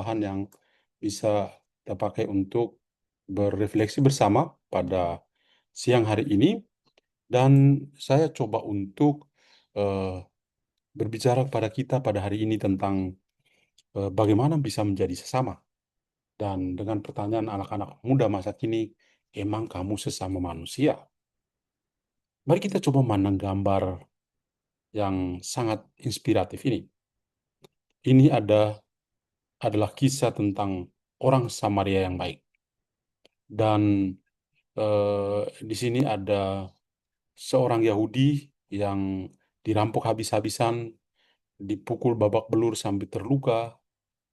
tambahan yang bisa kita pakai untuk berefleksi bersama pada siang hari ini. Dan saya coba untuk eh, berbicara kepada kita pada hari ini tentang bagaimana bisa menjadi sesama. Dan dengan pertanyaan anak-anak muda masa kini, emang kamu sesama manusia? Mari kita coba memandang gambar yang sangat inspiratif ini. Ini adalah kisah tentang orang Samaria yang baik. Dan di sini ada seorang Yahudi yang dirampok habis-habisan, dipukul babak belur sampai terluka.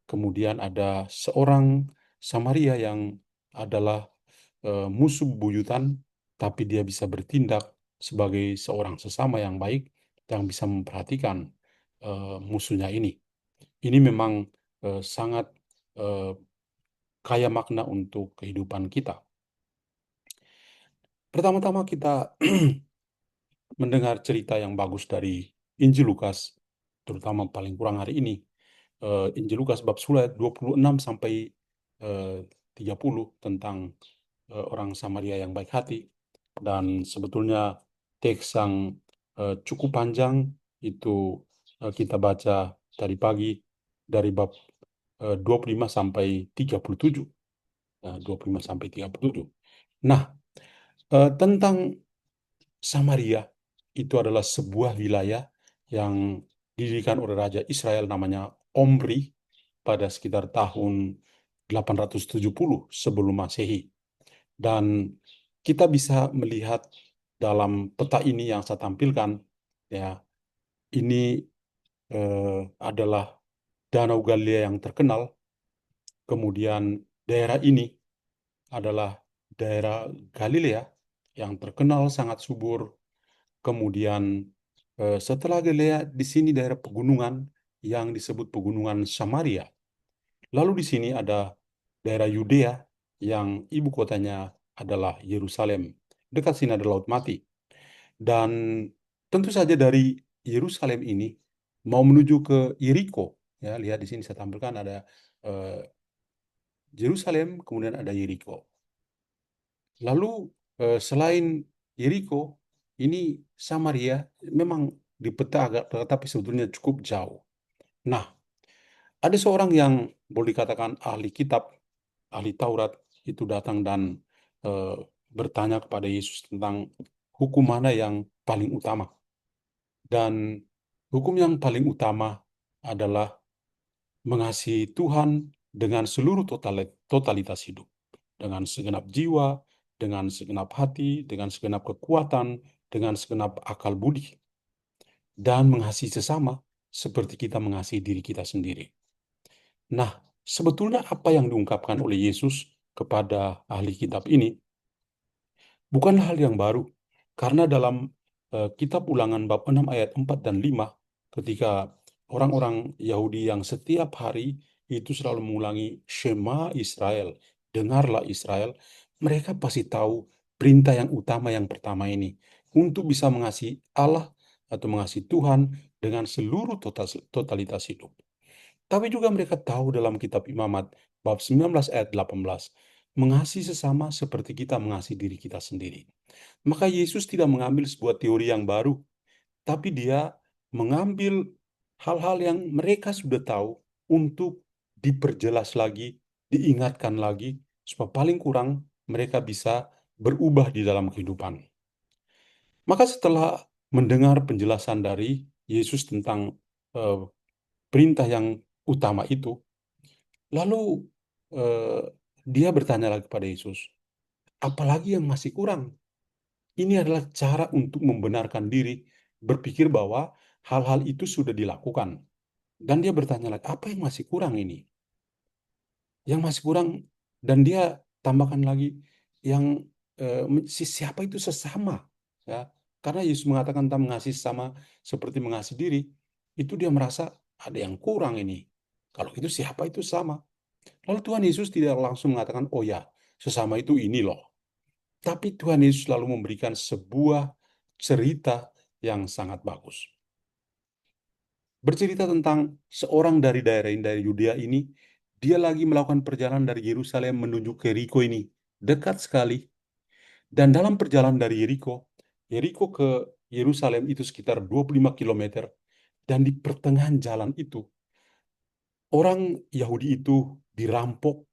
Kemudian ada seorang Samaria yang adalah musuh buyutan, tapi dia bisa bertindak sebagai seorang sesama yang baik yang bisa memperhatikan musuhnya ini. Ini memang sangat eh, kaya makna untuk kehidupan kita. Pertama-tama kita mendengar cerita yang bagus dari Injil Lukas, terutama paling kurang hari ini. Injil Lukas bab 26 sampai 30 tentang orang Samaria yang baik hati. Dan sebetulnya teks yang cukup panjang itu kita baca tadi pagi dari bab 25 sampai 37. 25 sampai 37. Nah, tentang Samaria itu adalah sebuah wilayah yang didirikan oleh Raja Israel namanya Omri pada sekitar tahun 870 sebelum Masehi. Dan kita bisa melihat dalam peta ini yang saya tampilkan, ya, ini adalah Danau Galilea yang terkenal. Kemudian daerah ini adalah daerah Galilea yang terkenal sangat subur. Kemudian setelah Galilea, di sini daerah pegunungan yang disebut pegunungan Samaria. Lalu di sini ada daerah Yudea yang ibu kotanya adalah Yerusalem. Dekat sini ada Laut Mati. Dan tentu saja dari Yerusalem ini mau menuju ke Yeriko. Ya, lihat di sini saya tampilkan ada eh, Yerusalem, kemudian ada Yeriko. Lalu selain Yeriko, ini Samaria memang di peta agak, tetapi sebetulnya cukup jauh. Nah, ada seorang yang boleh dikatakan ahli kitab, ahli Taurat, itu datang dan eh, bertanya kepada Yesus tentang hukum mana yang paling utama. Dan hukum yang paling utama adalah mengasihi Tuhan dengan seluruh totalitas hidup. Dengan segenap jiwa, dengan segenap hati, dengan segenap kekuatan, dengan segenap akal budi. Dan mengasihi sesama seperti kita mengasihi diri kita sendiri. Nah, sebetulnya apa yang diungkapkan oleh Yesus kepada ahli kitab ini bukan hal yang baru. Karena dalam kitab Ulangan bab 6 ayat 4 dan 5, ketika orang-orang Yahudi yang setiap hari itu selalu mengulangi Shema Israel, dengarlah Israel, mereka pasti tahu perintah yang utama yang pertama ini, untuk bisa mengasihi Allah atau mengasihi Tuhan dengan seluruh totalitas hidup. Tapi juga mereka tahu dalam kitab Imamat bab 19 ayat 18, mengasihi sesama seperti kita mengasihi diri kita sendiri. Maka Yesus tidak mengambil sebuah teori yang baru, tapi dia mengambil hal-hal yang mereka sudah tahu untuk diperjelas lagi, diingatkan lagi, supaya paling kurang mereka bisa berubah di dalam kehidupan. Maka setelah mendengar penjelasan dari Yesus tentang eh, perintah yang utama itu, lalu eh, dia bertanya lagi kepada Yesus, apalagi yang masih kurang? Ini adalah cara untuk membenarkan diri, berpikir bahwa hal-hal itu sudah dilakukan. Dan dia bertanya lagi, apa yang masih kurang ini? Yang masih kurang, dan dia tambahkan lagi, yang siapa itu sesama. Ya. Karena Yesus mengatakan tentang mengasihi sesama seperti mengasihi diri, itu dia merasa ada yang kurang ini. Kalau itu siapa itu sama. Lalu Tuhan Yesus tidak langsung mengatakan, oh ya, sesama itu ini loh. Tapi Tuhan Yesus selalu memberikan sebuah cerita yang sangat bagus. Bercerita tentang seorang dari daerah Yudea ini, dia lagi melakukan perjalanan dari Yerusalem menuju ke Yeriko ini. Dekat sekali. Dan dalam perjalanan dari Yeriko ke Yerusalem itu sekitar 25 kilometer. Dan di pertengahan jalan itu, orang Yahudi itu dirampok,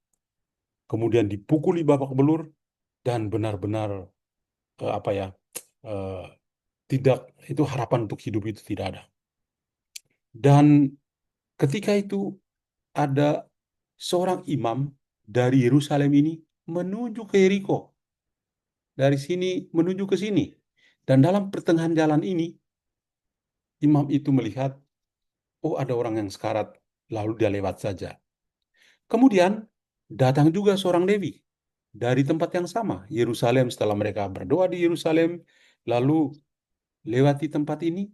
kemudian dipukuli babak belur, dan benar-benar apa ya, eh, tidak, itu harapan untuk hidup itu tidak ada. Dan ketika itu ada seorang imam dari Yerusalem ini menuju ke Yeriko, dari sini menuju ke sini. Dan dalam pertengahan jalan ini, imam itu melihat, oh ada orang yang sekarat, lalu dia lewat saja. Kemudian datang juga seorang Lewi dari tempat yang sama, Yerusalem. Setelah mereka berdoa di Yerusalem, lalu lewati tempat ini,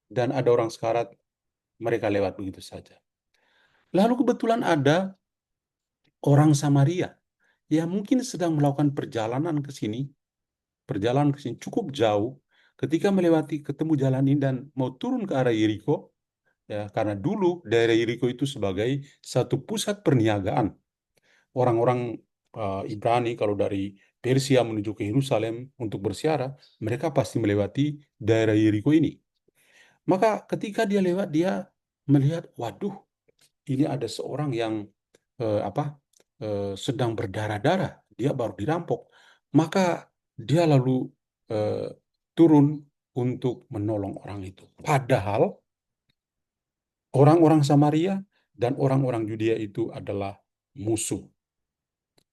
dan ada orang sekarat, mereka lewat begitu saja. Lalu kebetulan ada orang Samaria yang mungkin sedang melakukan perjalanan ke sini cukup jauh. Ketika melewati ketemu jalan ini dan mau turun ke arah Yeriko, ya, karena dulu daerah Yeriko itu sebagai satu pusat perniagaan. Orang-orang Ibrani kalau dari Persia menuju ke Yerusalem untuk bersiarah, mereka pasti melewati daerah Yeriko ini. Maka ketika dia lewat, dia melihat, waduh, ini ada seorang yang sedang berdarah-darah, dia baru dirampok. Maka dia lalu eh, turun untuk menolong orang itu. Padahal orang-orang Samaria dan orang-orang Yudea itu adalah musuh.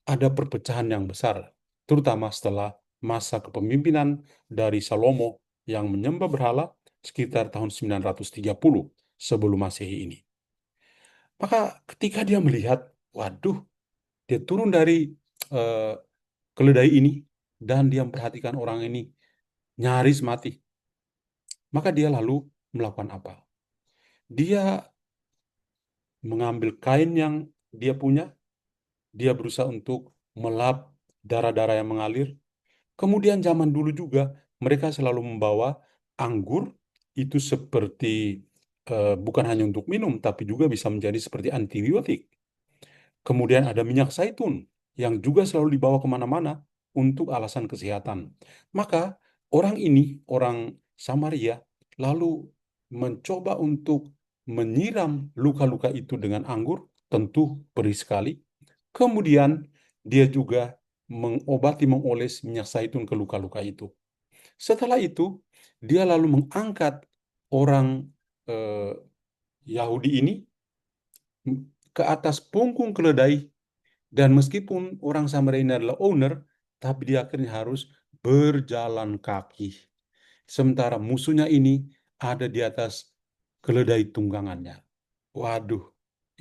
Ada perpecahan yang besar, terutama setelah masa kepemimpinan dari Salomo yang menyembah berhala sekitar tahun 930 sebelum Masehi ini. Maka ketika dia melihat, waduh, dia turun dari eh, keledai ini dan dia memperhatikan orang ini nyaris mati. Maka dia lalu melakukan apa? Dia mengambil kain yang dia punya, dia berusaha untuk melap darah-darah yang mengalir. Kemudian zaman dulu juga mereka selalu membawa anggur itu seperti bukan hanya untuk minum, tapi juga bisa menjadi seperti antibiotik. Kemudian ada minyak zaitun yang juga selalu dibawa kemana-mana untuk alasan kesehatan. Maka orang ini, orang Samaria, lalu mencoba untuk menyiram luka-luka itu dengan anggur, tentu perih sekali. Kemudian dia juga mengoles minyak zaitun ke luka-luka itu. Setelah itu, dia lalu mengangkat orang eh, Yahudi ini ke atas punggung keledai. Dan meskipun orang Samaria ini adalah owner, tapi dia akhirnya harus berjalan kaki. Sementara musuhnya ini ada di atas keledai tunggangannya. Waduh,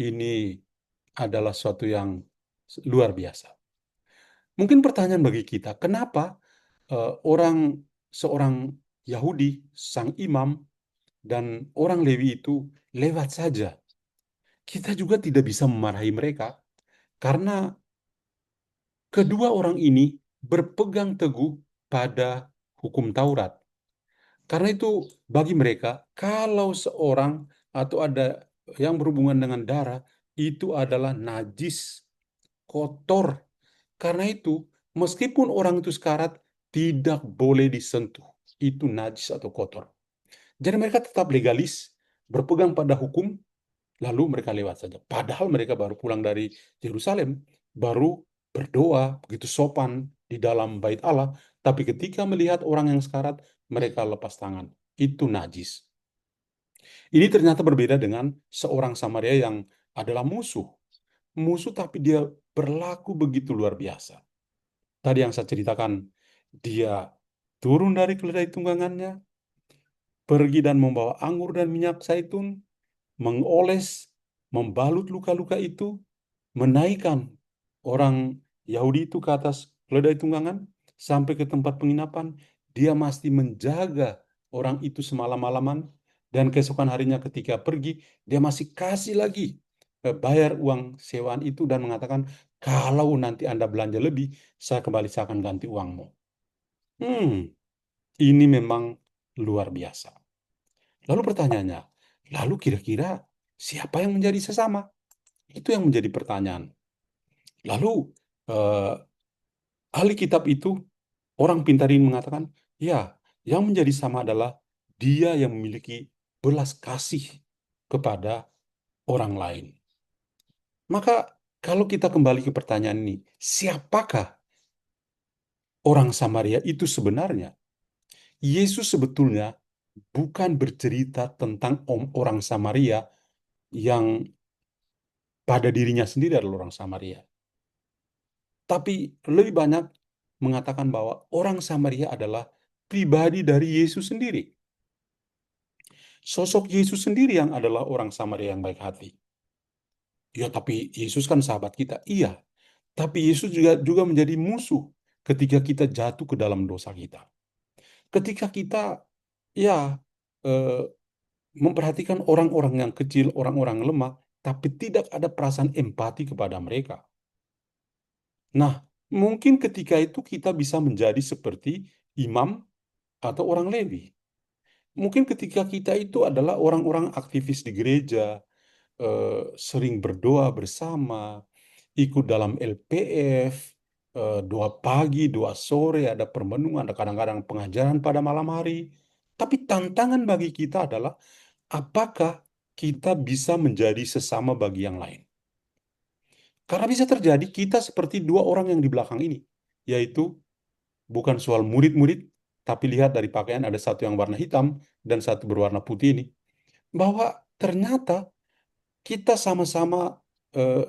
ini adalah suatu yang luar biasa. Mungkin pertanyaan bagi kita, kenapa seorang Yahudi, sang imam, dan orang Lewi itu lewat saja? Kita juga tidak bisa memarahi mereka, karena kedua orang ini berpegang teguh pada hukum Taurat. Karena itu bagi mereka, kalau seorang atau ada yang berhubungan dengan darah, itu adalah najis, kotor. Karena itu, meskipun orang itu sekarat, tidak boleh disentuh. Itu najis atau kotor. Jadi mereka tetap legalis, berpegang pada hukum, lalu mereka lewat saja. Padahal mereka baru pulang dari Yerusalem, baru berdoa begitu sopan di dalam bait Allah, tapi ketika melihat orang yang sekarat, mereka lepas tangan. Itu najis. Ini ternyata berbeda dengan seorang Samaria yang adalah musuh. Musuh tapi dia berlaku begitu luar biasa. Tadi yang saya ceritakan, dia turun dari keledai tunggangannya, pergi dan membawa anggur dan minyak zaitun, mengoles, membalut luka-luka itu, menaikkan orang Yahudi itu ke atas keledai tunggangan sampai ke tempat penginapan. Dia masih menjaga orang itu semalam-malaman, dan keesokan harinya ketika pergi, dia masih kasih lagi bayar uang sewaan itu dan mengatakan, kalau nanti Anda belanja lebih, saya akan ganti uangmu. Hmm, ini memang luar biasa. Lalu pertanyaannya, lalu kira-kira siapa yang menjadi sesama? Itu yang menjadi pertanyaan. Lalu eh, ahli kitab itu, orang pintar ini mengatakan, ya, yang menjadi sama adalah dia yang memiliki belas kasih kepada orang lain. Maka kalau kita kembali ke pertanyaan ini, siapakah orang Samaria itu sebenarnya? Yesus sebetulnya bukan bercerita tentang orang Samaria yang pada dirinya sendiri adalah orang Samaria. Tapi lebih banyak mengatakan bahwa orang Samaria adalah pribadi dari Yesus sendiri. Sosok Yesus sendiri yang adalah orang Samaria yang baik hati. Ya, tapi Yesus kan sahabat kita. Iya, tapi Yesus juga menjadi musuh ketika kita jatuh ke dalam dosa kita. Ketika kita ya eh, memperhatikan orang-orang yang kecil, orang-orang lemah, tapi tidak ada perasaan empati kepada mereka. Nah, mungkin ketika itu kita bisa menjadi seperti imam atau orang Lewi. Mungkin ketika kita itu adalah orang-orang aktivis di gereja, sering berdoa bersama, ikut dalam LPF, doa pagi, doa sore, ada permenungan, ada kadang-kadang pengajaran pada malam hari. Tapi tantangan bagi kita adalah apakah kita bisa menjadi sesama bagi yang lain. Karena bisa terjadi kita seperti dua orang yang di belakang ini, yaitu bukan soal murid-murid, tapi lihat dari pakaian ada satu yang warna hitam dan satu berwarna putih ini, bahwa ternyata kita sama-sama eh,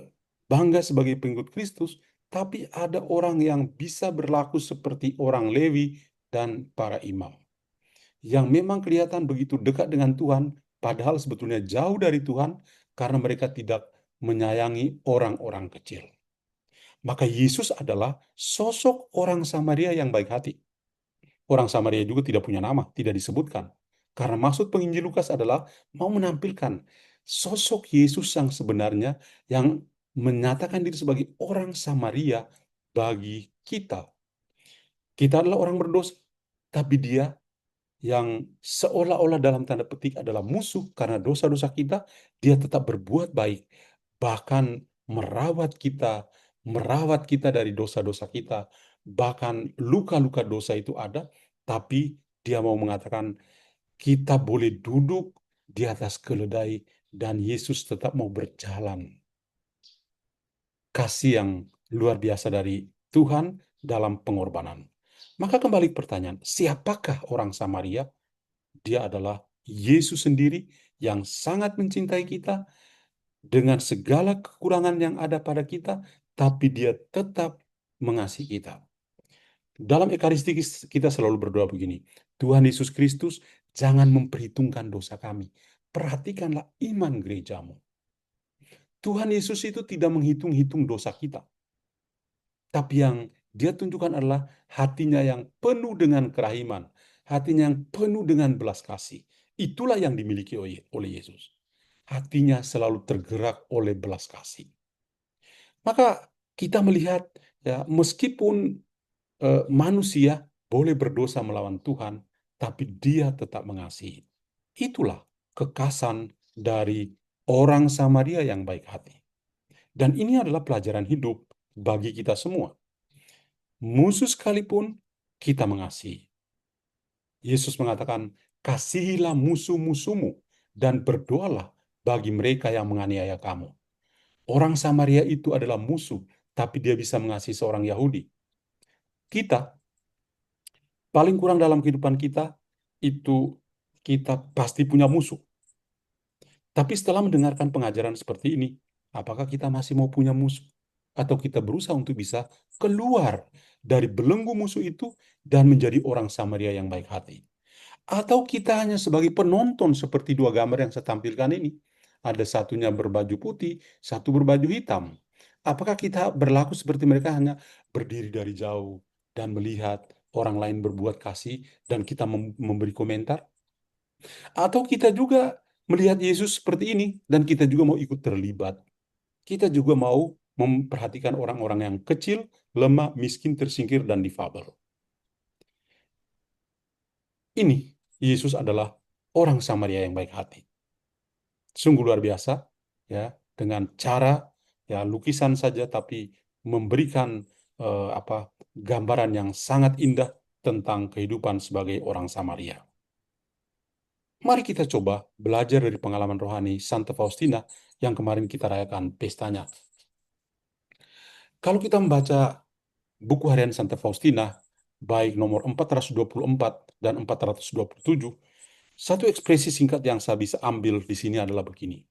bangga sebagai pengikut Kristus, tapi ada orang yang bisa berlaku seperti orang Lewi dan para imam, yang memang kelihatan begitu dekat dengan Tuhan, padahal sebetulnya jauh dari Tuhan karena mereka tidak menyayangi orang-orang kecil. Maka Yesus adalah sosok orang Samaria yang baik hati. Orang Samaria juga tidak punya nama, tidak disebutkan. Karena maksud penginjil Lukas adalah mau menampilkan sosok Yesus yang sebenarnya, yang menyatakan diri sebagai orang Samaria bagi kita. Kita adalah orang berdosa, tapi dia yang seolah-olah dalam tanda petik adalah musuh karena dosa-dosa kita, dia tetap berbuat baik, bahkan merawat kita dari dosa-dosa kita, bahkan luka-luka dosa itu ada, tapi dia mau mengatakan kita boleh duduk di atas keledai dan Yesus tetap mau berjalan. Kasih yang luar biasa dari Tuhan dalam pengorbanan. Maka kembali ke pertanyaan, siapakah orang Samaria? Dia adalah Yesus sendiri yang sangat mencintai kita dengan segala kekurangan yang ada pada kita, tapi dia tetap mengasihi kita. Dalam Ekaristi kita selalu berdoa begini, Tuhan Yesus Kristus, jangan memperhitungkan dosa kami. Perhatikanlah iman gerejamu. Tuhan Yesus itu tidak menghitung-hitung dosa kita, tapi yang dia tunjukkan adalah hatinya yang penuh dengan kerahiman, hatinya yang penuh dengan belas kasih. Itulah yang dimiliki oleh Yesus. Hatinya selalu tergerak oleh belas kasih. Maka kita melihat, ya, meskipun manusia boleh berdosa melawan Tuhan, tapi dia tetap mengasihi. Itulah kekasan dari orang Samaria yang baik hati. Dan ini adalah pelajaran hidup bagi kita semua. Musuh sekalipun kita mengasihi. Yesus mengatakan, kasihilah musuh-musuhmu dan berdoalah bagi mereka yang menganiaya kamu. Orang Samaria itu adalah musuh, tapi dia bisa mengasihi seorang Yahudi. Kita, paling kurang dalam kehidupan kita, itu kita pasti punya musuh. Tapi setelah mendengarkan pengajaran seperti ini, apakah kita masih mau punya musuh? Atau kita berusaha untuk bisa keluar dari belenggu musuh itu dan menjadi orang Samaria yang baik hati? Atau kita hanya sebagai penonton seperti dua gambar yang saya tampilkan ini. Ada satunya berbaju putih, satu berbaju hitam. Apakah kita berlaku seperti mereka, hanya berdiri dari jauh dan melihat orang lain berbuat kasih dan kita memberi komentar? Atau kita juga melihat Yesus seperti ini dan kita juga mau ikut terlibat. Kita juga mau memperhatikan orang-orang yang kecil, lemah, miskin, tersingkir, dan difabel. Ini Yesus adalah orang Samaria yang baik hati. Sungguh luar biasa, ya, dengan cara ya lukisan saja, tapi memberikan gambaran yang sangat indah tentang kehidupan sebagai orang Samaria. Mari kita coba belajar dari pengalaman rohani Santa Faustina yang kemarin kita rayakan pestanya. Kalau kita membaca buku harian Santa Faustina, baik nomor 424 dan 427, satu ekspresi singkat yang saya bisa ambil di sini adalah begini.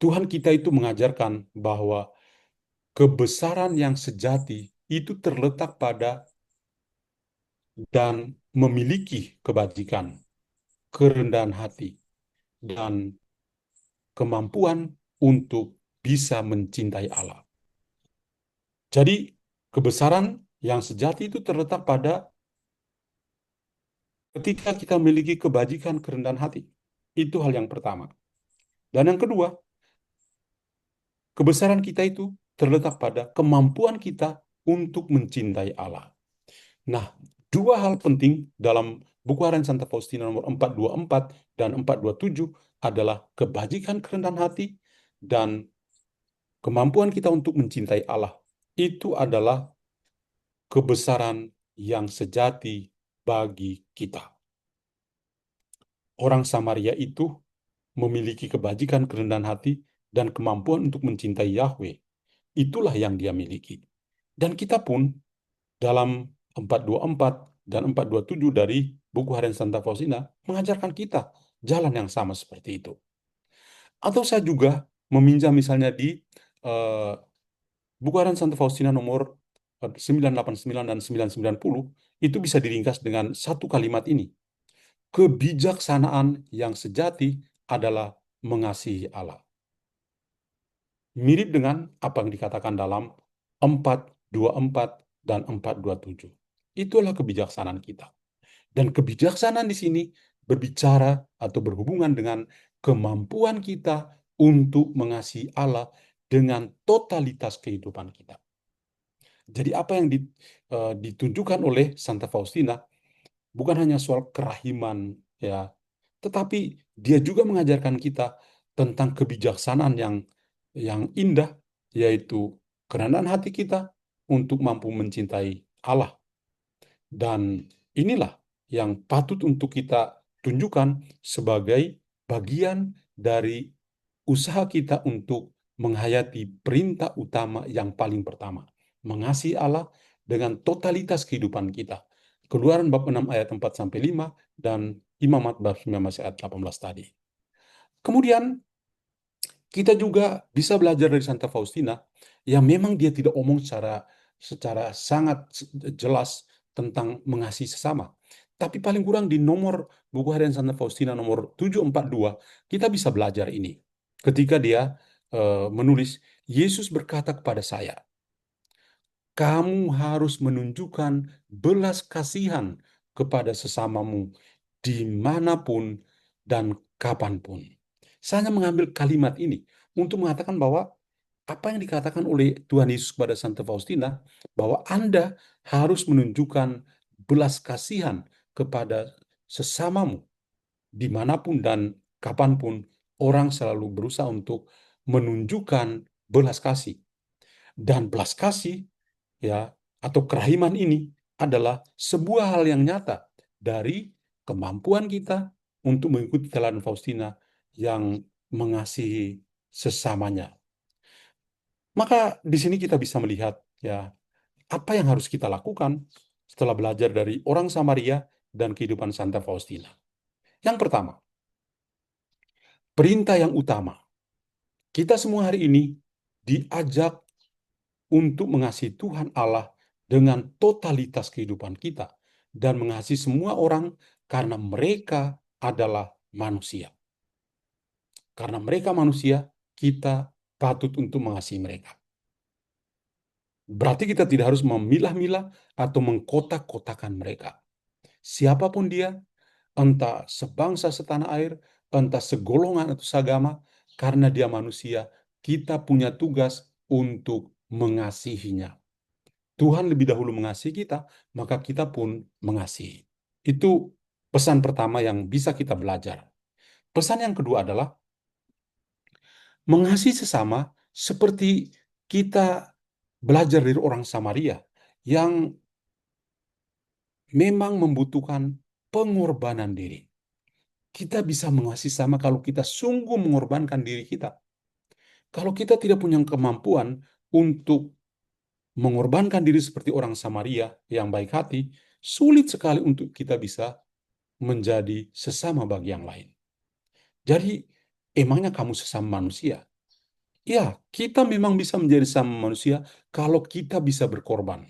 Tuhan kita itu mengajarkan bahwa kebesaran yang sejati itu terletak pada dan memiliki kebajikan, kerendahan hati, dan kemampuan untuk bisa mencintai Allah. Jadi, kebesaran yang sejati itu terletak pada ketika kita memiliki kebajikan, kerendahan hati. Itu hal yang pertama. Dan yang kedua, kebesaran kita itu terletak pada kemampuan kita untuk mencintai Allah. Nah, dua hal penting dalam buku harian Santa Faustina nomor 424 dan 427 adalah kebajikan kerendahan hati dan kemampuan kita untuk mencintai Allah. Itu adalah kebesaran yang sejati bagi kita. Orang Samaria itu memiliki kebajikan kerendahan hati dan kemampuan untuk mencintai Yahweh. Itulah yang dia miliki. Dan kita pun dalam 424 dan 427 dari buku harian Santa Faustina mengajarkan kita jalan yang sama seperti itu. Atau saya juga meminjam misalnya di uh, buku harian Santa Faustina nomor 989 dan 990, itu bisa diringkas dengan satu kalimat ini. Kebijaksanaan yang sejati adalah mengasihi Allah. Mirip dengan apa yang dikatakan dalam 424 dan 427. Itulah kebijaksanaan kita. Dan kebijaksanaan di sini berbicara atau berhubungan dengan kemampuan kita untuk mengasihi Allah dengan totalitas kehidupan kita. Jadi apa yang ditunjukkan oleh Santa Faustina bukan hanya soal kerahiman, ya, tetapi dia juga mengajarkan kita tentang kebijaksanaan yang indah, yaitu kerendahan hati kita untuk mampu mencintai Allah. Dan inilah yang patut untuk kita tunjukkan sebagai bagian dari usaha kita untuk menghayati perintah utama yang paling pertama, mengasihi Allah dengan totalitas kehidupan kita. Keluaran bab 6 ayat 4-5 dan Imamat bab 19 ayat 18 tadi. Kemudian kita juga bisa belajar dari Santa Faustina yang memang dia tidak omong secara sangat jelas tentang mengasihi sesama. Tapi paling kurang di nomor buku harian Santa Faustina nomor 742 kita bisa belajar ini. Ketika dia menulis, Yesus berkata kepada saya, kamu harus menunjukkan belas kasihan kepada sesamamu dimanapun dan kapanpun. Saya mengambil kalimat ini untuk mengatakan bahwa apa yang dikatakan oleh Tuhan Yesus kepada Santa Faustina, bahwa Anda harus menunjukkan belas kasihan kepada sesamamu dimanapun dan kapanpun. Orang selalu berusaha untuk menunjukkan belas kasih. Dan belas kasih, ya, atau kerahiman ini adalah sebuah hal yang nyata dari kemampuan kita untuk mengikuti teladan Faustina yang mengasihi sesamanya. Maka di sini kita bisa melihat, ya, apa yang harus kita lakukan setelah belajar dari orang Samaria dan kehidupan Santa Faustina. Yang pertama, perintah yang utama. Kita semua hari ini diajak untuk mengasihi Tuhan Allah dengan totalitas kehidupan kita dan mengasihi semua orang karena mereka adalah manusia. Karena mereka manusia, kita patut untuk mengasihi mereka. Berarti kita tidak harus memilah-milah atau mengkotak-kotakan mereka. Siapapun dia, entah sebangsa setanah air, entah segolongan atau seagama, karena dia manusia, kita punya tugas untuk mengasihinya. Tuhan lebih dahulu mengasihi kita, maka kita pun mengasihi. Itu pesan pertama yang bisa kita belajar. Pesan yang kedua adalah mengasihi sesama seperti kita belajar dari orang Samaria yang memang membutuhkan pengorbanan diri. Kita bisa mengasihi sama kalau kita sungguh mengorbankan diri kita. Kalau kita tidak punya kemampuan untuk mengorbankan diri seperti orang Samaria yang baik hati, sulit sekali untuk kita bisa menjadi sesama bagi yang lain. Jadi, emangnya kamu sesama manusia? Ya, kita memang bisa menjadi sesama manusia kalau kita bisa berkorban.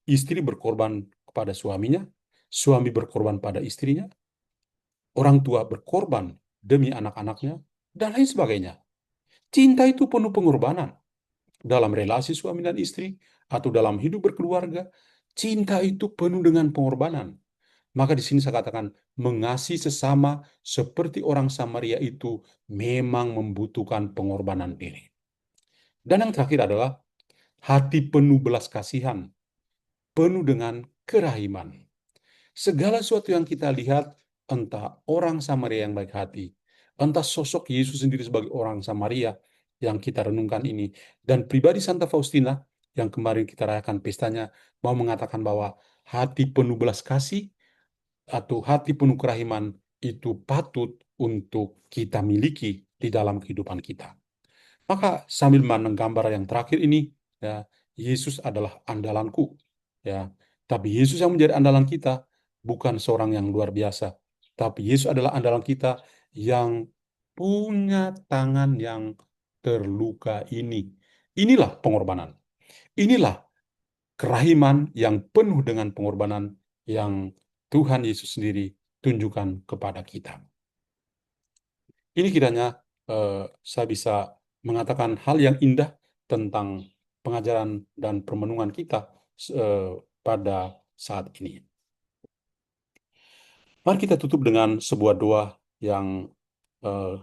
Istri berkorban kepada suaminya, suami berkorban pada istrinya, orang tua berkorban demi anak-anaknya, dan lain sebagainya. Cinta itu penuh pengorbanan. Dalam relasi suami dan istri, atau dalam hidup berkeluarga, cinta itu penuh dengan pengorbanan. Maka di sini saya katakan, mengasihi sesama seperti orang Samaria itu memang membutuhkan pengorbanan diri. Dan yang terakhir adalah hati penuh belas kasihan, penuh dengan kerahiman. Segala sesuatu yang kita lihat, entah orang Samaria yang baik hati, entah sosok Yesus sendiri sebagai orang Samaria yang kita renungkan ini, dan pribadi Santa Faustina yang kemarin kita rayakan pestanya, mau mengatakan bahwa hati penuh belas kasih atau hati penuh kerahiman itu patut untuk kita miliki di dalam kehidupan kita. Maka sambil memandang gambar yang terakhir ini, ya, Yesus adalah andalanku, ya. Tapi Yesus yang menjadi andalan kita bukan seorang yang luar biasa, tapi Yesus adalah andalan kita yang punya tangan yang terluka ini. Inilah pengorbanan. Inilah kerahiman yang penuh dengan pengorbanan yang Tuhan Yesus sendiri tunjukkan kepada kita. Ini kiranya saya bisa mengatakan hal yang indah tentang pengajaran dan permenungan kita eh, pada saat ini. Mari kita tutup dengan sebuah doa yang eh,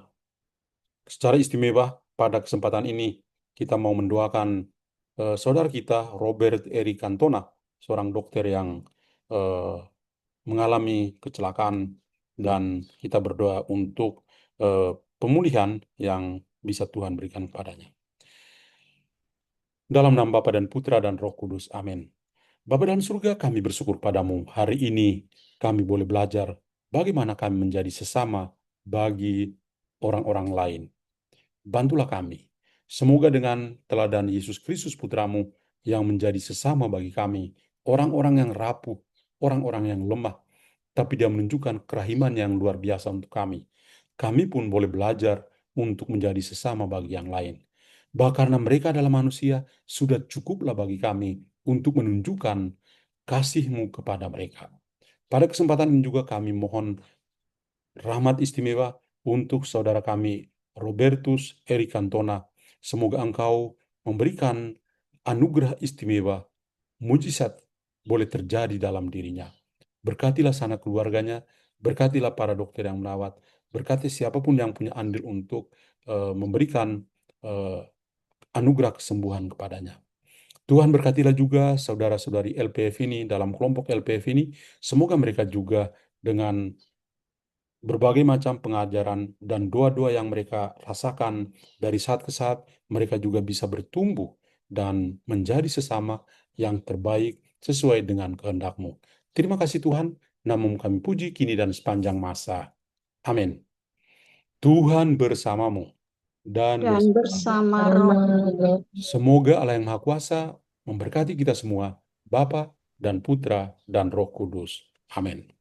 secara istimewa pada kesempatan ini kita mau mendoakan saudara kita Robert Eri Cantona, seorang dokter yang eh, mengalami kecelakaan, dan kita berdoa untuk pemulihan yang bisa Tuhan berikan kepadanya. Dalam nama Bapa dan Putra dan Roh Kudus. Amin. Bapa dalam surga, kami bersyukur padamu. Hari ini kami boleh belajar bagaimana kami menjadi sesama bagi orang-orang lain. Bantulah kami. Semoga dengan teladan Yesus Kristus Putramu yang menjadi sesama bagi kami, orang-orang yang rapuh, orang-orang yang lemah, tapi dia menunjukkan kerahiman yang luar biasa untuk kami. Kami pun boleh belajar untuk menjadi sesama bagi yang lain. Bahkan karena mereka adalah manusia, sudah cukuplah bagi kami untuk menunjukkan kasih-Mu kepada mereka. Pada kesempatan ini juga kami mohon rahmat istimewa untuk saudara kami Robertus Eri Cantona. Semoga Engkau memberikan anugerah istimewa, mujizat boleh terjadi dalam dirinya. Berkatilah sana keluarganya, berkatilah para dokter yang merawat, berkati siapapun yang punya andil untuk memberikan uh, anugerah kesembuhan kepadanya. Tuhan berkatilah juga saudara-saudari LPF ini dalam kelompok LPF ini, semoga mereka juga dengan berbagai macam pengajaran dan doa-doa yang mereka rasakan dari saat ke saat, mereka juga bisa bertumbuh dan menjadi sesama yang terbaik sesuai dengan kehendak-Mu. Terima kasih Tuhan, namamu kami puji kini dan sepanjang masa. Amin. Tuhan bersamamu dan dan bersama roh. semoga Allah yang Maha Kuasa memberkati kita semua, Bapa dan Putra dan Roh Kudus. Amin.